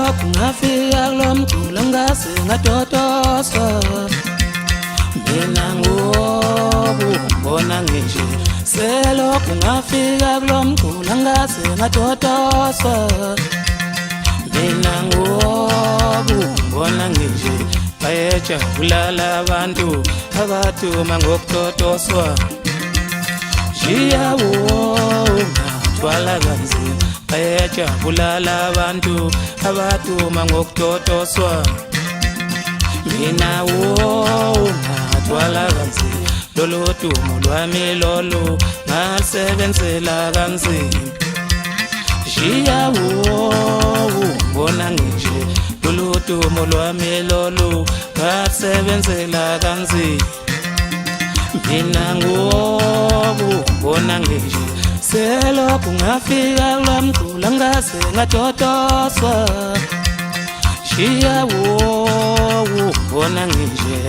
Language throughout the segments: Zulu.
selokhu ngafika kulo mculo ngase ngadodoswa mina ngokubona nginje selokhu ngafika kulo mculo ngase ngadodoswa mina ngokubona nginje bayajabula abantu abaduma ngokudodoswa Jiyawo ngathwala kanzima bayajabula abantu abaduma ngokudodoswa mina ngathwala kanzima lolu dumo lwami lolu ngasebenzela kanzima Jiyawo ngibona nginje lolu dumo lwami lolu ngasebenzela kanzima mina ngokubona nginje selokhu ngafika kulo mculo ngase ngadodoswa Jiyawo ngibona nginje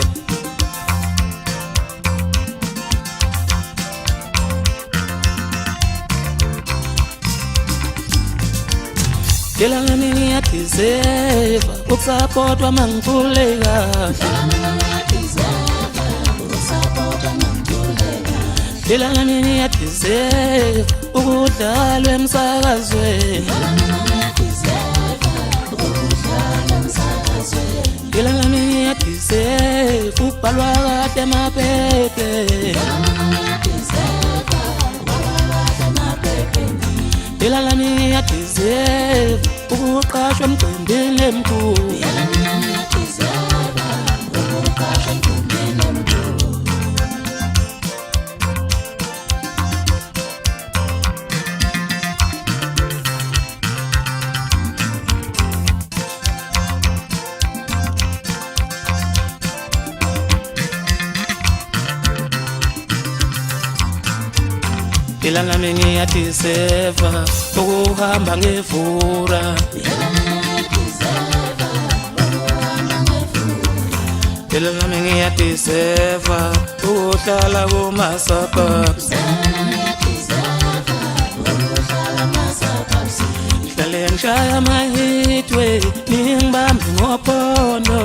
Dilana ngiyadizeva ukusapotwa mangikhuleka Dilana ngiyadizeva ukudlalwa emsakazweni Dilana ngiyadizeva ukubhalwa kade emaphepheni Dilana ngiyadizeva ukuqashwa emcimbini emkhulu Dilana ngiyadizeva ukuhamba ngevura Dilana ngiyadizeva ukuhlala kuma-suburbs Ngihlale ngishaya ama-hitway ngingibambe ngophondo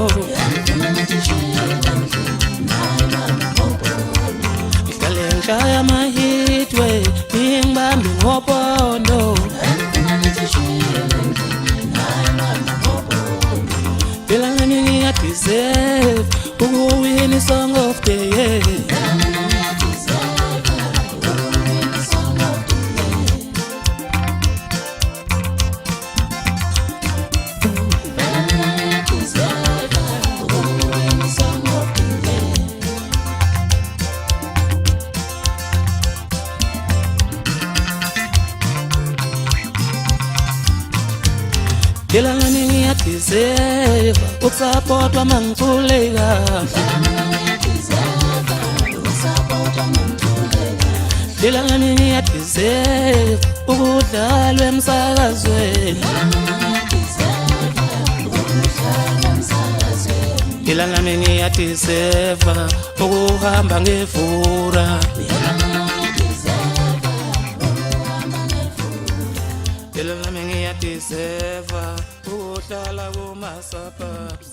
Ngihlale ngishaya ama-hitway ngingibambe ngophondo Dilana ngiyadizeva ukuwina i-song of the year Dilana ngiyadizeva ukusapotwa mangikhuleka Dilana ngiyadizeva ukudlalwa emsakazweni Dilana ngiyadizeva ukuhamba ngevura Dilana ngiyadizeva ukuhlala kuma-suburbs